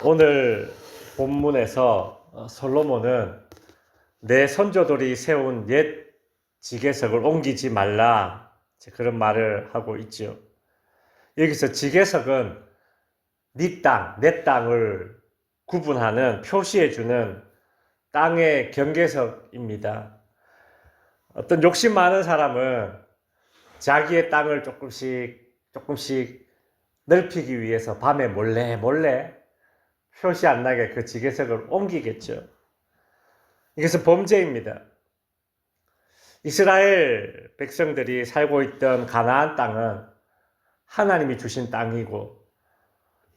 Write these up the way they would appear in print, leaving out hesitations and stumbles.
오늘 본문에서 솔로몬은 내 선조들이 세운 옛 지계석을 옮기지 말라, 그런 말을 하고 있죠. 여기서 지계석은 네 땅, 내 땅을 구분하는, 표시해주는 땅의 경계석입니다. 어떤 욕심 많은 사람은 자기의 땅을 조금씩 넓히기 위해서 밤에 몰래 표시 안 나게 그 지계석을 옮기겠죠. 이것은 범죄입니다. 이스라엘 백성들이 살고 있던 가나안 땅은 하나님이 주신 땅이고,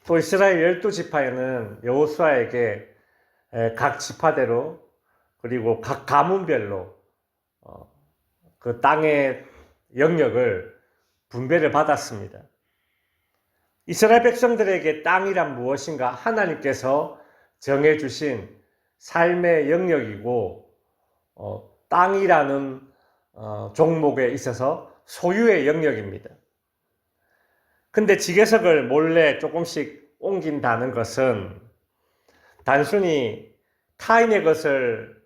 또 이스라엘 12지파에는 여호수아에게 각 지파대로 그리고 각 가문별로 그 땅의 영역을 분배를 받았습니다. 이스라엘 백성들에게 땅이란 무엇인가? 하나님께서 정해주신 삶의 영역이고, 땅이라는 종목에 있어서 소유의 영역입니다. 근데 지계석을 몰래 조금씩 옮긴다는 것은 단순히 타인의 것을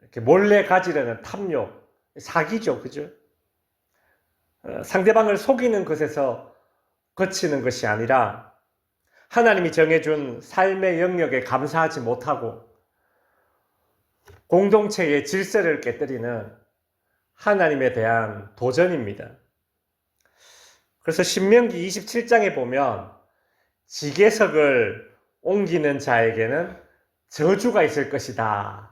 이렇게 몰래 가지려는 탐욕, 사기죠, 그죠? 상대방을 속이는 것에서 거치는 것이 아니라 하나님이 정해준 삶의 영역에 감사하지 못하고 공동체의 질서를 깨뜨리는 하나님에 대한 도전입니다. 그래서 신명기 27장에 보면 지계석을 옮기는 자에게는 저주가 있을 것이다.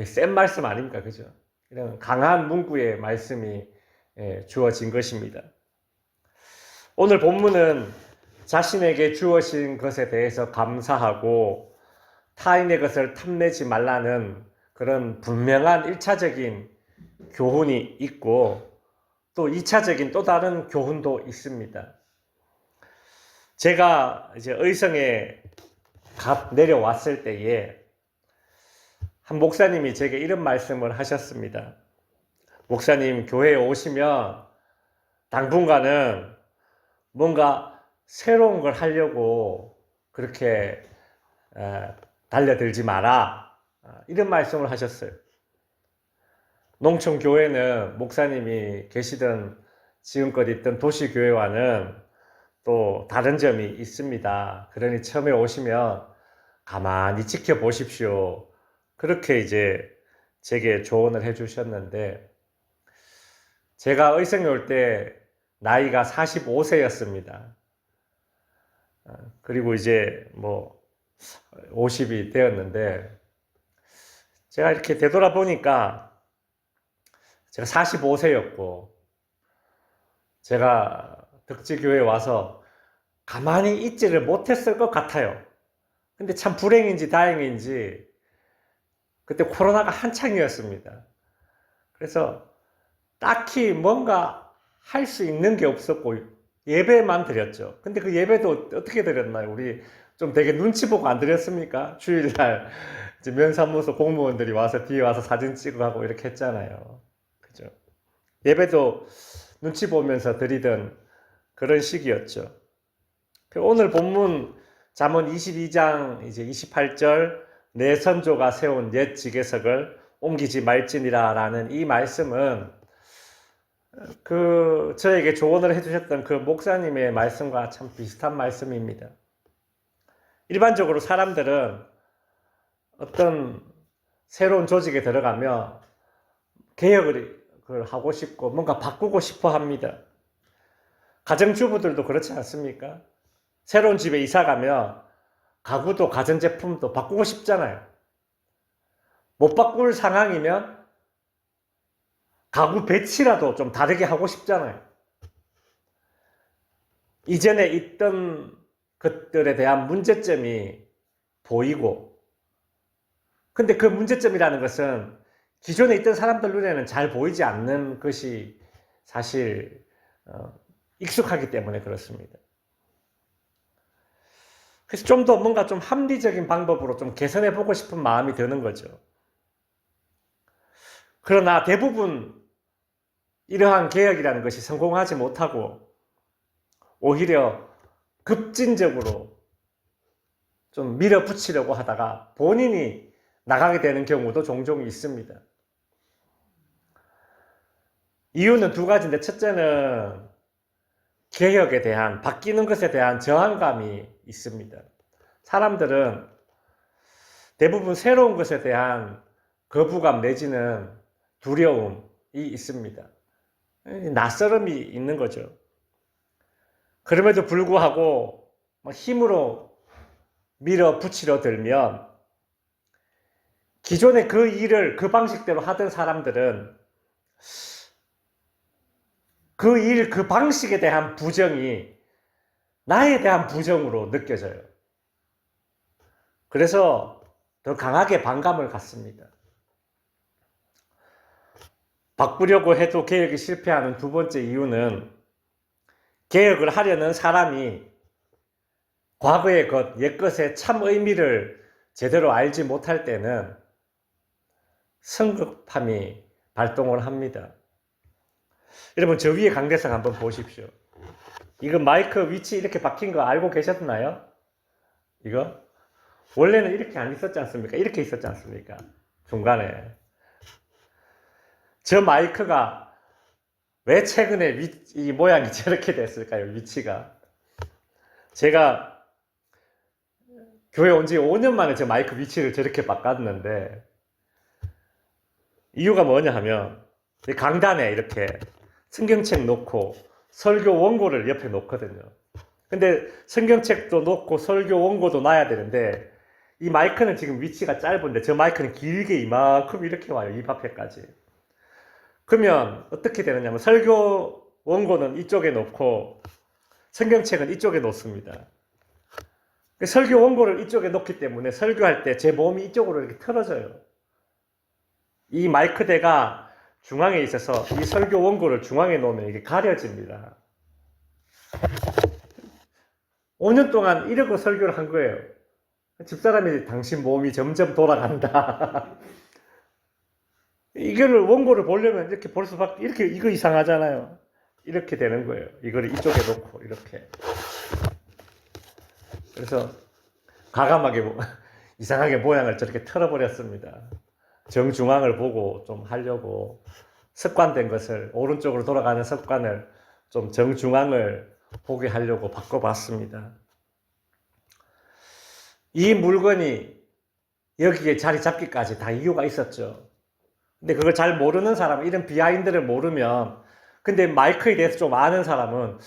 센 말씀 아닙니까? 그죠? 이런 강한 문구의 말씀이 주어진 것입니다. 오늘 본문은 자신에게 주어진 것에 대해서 감사하고 타인의 것을 탐내지 말라는 그런 분명한 1차적인 교훈이 있고, 또 2차적인 또 다른 교훈도 있습니다. 제가 이제 의성에 내려왔을 때에 한 목사님이 제게 이런 말씀을 하셨습니다. 목사님, 교회에 오시면 당분간은 뭔가 새로운 걸 하려고 그렇게 달려들지 마라, 이런 말씀을 하셨어요. 농촌교회는 목사님이 계시던 지금껏 있던 도시교회와는 또 다른 점이 있습니다. 그러니 처음에 오시면 가만히 지켜보십시오, 그렇게 이제 제게 조언을 해주셨는데, 제가 의성에 올 때 나이가 45세였습니다. 그리고 이제 50이 되었는데, 제가 이렇게 되돌아보니까 제가 45세였고, 제가 덕지교회에 와서 가만히 있지를 못했을 것 같아요. 근데 참 불행인지 다행인지 그때 코로나가 한창이었습니다. 그래서 딱히 뭔가 할 수 있는 게 없었고 예배만 드렸죠. 근데 그 예배도 어떻게 드렸나요? 우리 좀 되게 눈치 보고 안 드렸습니까? 주일날 이제 면사무소 공무원들이 와서 뒤에 와서 사진 찍고 하고 이렇게 했잖아요. 그죠? 예배도 눈치 보면서 드리던 그런 시기였죠. 오늘 본문 잠언 22장 이제 28절, 내 선조가 세운 옛 지계석을 옮기지 말지니라 라는 이 말씀은 저에게 조언을 해주셨던 그 목사님의 말씀과 참 비슷한 말씀입니다. 일반적으로 사람들은 어떤 새로운 조직에 들어가면 개혁을 하고 싶고 뭔가 바꾸고 싶어 합니다. 가정주부들도 그렇지 않습니까? 새로운 집에 이사 가면 가구도 가전제품도 바꾸고 싶잖아요. 못 바꿀 상황이면 가구 배치라도 좀 다르게 하고 싶잖아요. 이전에 있던 것들에 대한 문제점이 보이고, 근데 그 문제점이라는 것은 기존에 있던 사람들 눈에는 잘 보이지 않는 것이 사실 익숙하기 때문에 그렇습니다. 그래서 좀 더 뭔가 좀 합리적인 방법으로 좀 개선해 보고 싶은 마음이 드는 거죠. 그러나 대부분 이러한 개혁이라는 것이 성공하지 못하고 오히려 급진적으로 좀 밀어붙이려고 하다가 본인이 나가게 되는 경우도 종종 있습니다. 이유는 두 가지인데, 첫째는 개혁에 대한, 바뀌는 것에 대한 저항감이 있습니다. 사람들은 대부분 새로운 것에 대한 거부감 내지는 두려움이 있습니다. 낯설음이 있는 거죠. 그럼에도 불구하고 힘으로 밀어붙이려 들면 기존에 그 일을 그 방식대로 하던 사람들은 그 일, 그 방식에 대한 부정이 나에 대한 부정으로 느껴져요. 그래서 더 강하게 반감을 갖습니다. 바꾸려고 해도 개혁이 실패하는 두 번째 이유는 개혁을 하려는 사람이 과거의 것, 옛것의 참 의미를 제대로 알지 못할 때는 성급함이 발동을 합니다. 여러분, 저 위에 강대상 한번 보십시오. 이거 마이크 위치 이렇게 박힌 거 알고 계셨나요? 이거? 원래는 이렇게 안 있었지 않습니까? 이렇게 있었지 않습니까? 중간에. 저 마이크가 왜 최근에 이 모양이 저렇게 됐을까요? 위치가. 제가 교회 온 지 5년 만에 저 마이크 위치를 저렇게 바꿨는데, 이유가 뭐냐 하면 강단에 이렇게 성경책 놓고 설교 원고를 옆에 놓거든요. 근데 성경책도 놓고 설교 원고도 놔야 되는데 이 마이크는 지금 위치가 짧은데 저 마이크는 길게 이만큼 이렇게 와요. 입 앞에까지. 그러면 어떻게 되느냐면 설교 원고는 이쪽에 놓고 성경책은 이쪽에 놓습니다. 설교 원고를 이쪽에 놓기 때문에 설교할 때 제 몸이 이쪽으로 이렇게 틀어져요. 이 마이크대가 중앙에 있어서 이 설교 원고를 중앙에 놓으면 이게 가려집니다. 5년 동안 이러고 설교를 한 거예요. 집사람이 당신 몸이 점점 돌아간다. 이거를 원고를 보려면 이렇게 볼 수밖에, 이렇게, 이거 이상하잖아요. 이렇게 되는 거예요. 이거를 이쪽에 놓고, 이렇게. 그래서 과감하게 이상하게 모양을 저렇게 틀어버렸습니다. 정중앙을 보고 좀 하려고 습관된 것을, 오른쪽으로 돌아가는 습관을 좀 정중앙을 보게 하려고 바꿔봤습니다. 이 물건이 여기에 자리 잡기까지 다 이유가 있었죠. 근데 그걸 잘 모르는 사람은, 이런 비하인드를 모르면, 근데 마이크에 대해서 좀 아는 사람은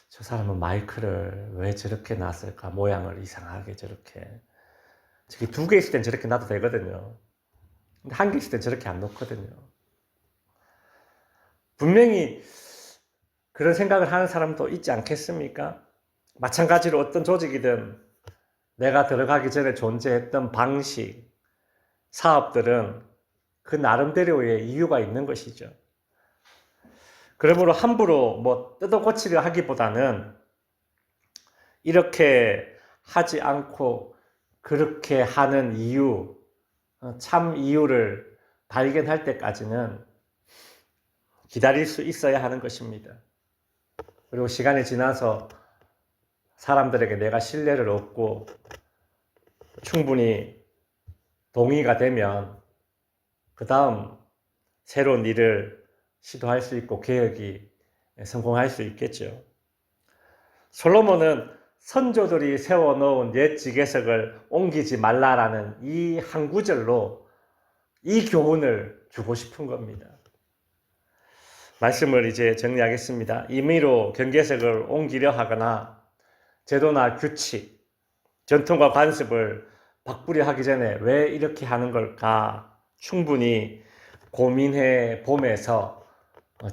저 사람은 마이크를 왜 저렇게 놨을까? 모양을 이상하게 저렇게. 저기 두 개 있을 땐 저렇게 놔도 되거든요. 근데 한 개 있을 땐 저렇게 안 놓거든요. 분명히 그런 생각을 하는 사람도 있지 않겠습니까? 마찬가지로 어떤 조직이든 내가 들어가기 전에 존재했던 방식, 사업들은 그 나름대로의 이유가 있는 것이죠. 그러므로 함부로 뭐 뜯어 고치려 하기보다는 이렇게 하지 않고 그렇게 하는 이유, 참 이유를 발견할 때까지는 기다릴 수 있어야 하는 것입니다. 그리고 시간이 지나서 사람들에게 내가 신뢰를 얻고 충분히 동의가 되면 그 다음 새로운 일을 시도할 수 있고 개혁이 성공할 수 있겠죠. 솔로몬은 선조들이 세워놓은 옛 지계석을 옮기지 말라라는 이 한 구절로 이 교훈을 주고 싶은 겁니다. 말씀을 이제 정리하겠습니다. 임의로 경계석을 옮기려 하거나 제도나 규칙, 전통과 관습을 바꾸려 하기 전에 왜 이렇게 하는 걸까 충분히 고민해 보면서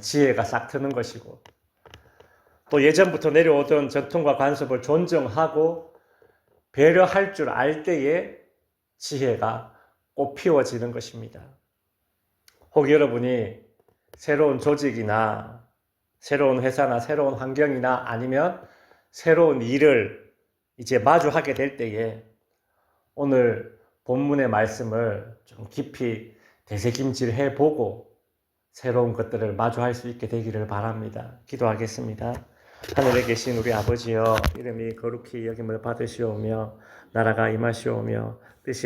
지혜가 싹 트는 것이고, 또 예전부터 내려오던 전통과 관습을 존중하고 배려할 줄 알 때에 지혜가 꽃피워지는 것입니다. 혹 여러분이 새로운 조직이나 새로운 회사나 새로운 환경이나 아니면 새로운 일을 이제 마주하게 될 때에 오늘 본문의 말씀을 좀 깊이 되새김질해 보고 새로운 것들을 마주할 수 있게 되기를 바랍니다. 기도하겠습니다. 하늘에 계신 우리 아버지여, 이름이 거룩히 여김을 받으시오며 나라가 임하시오며 뜻이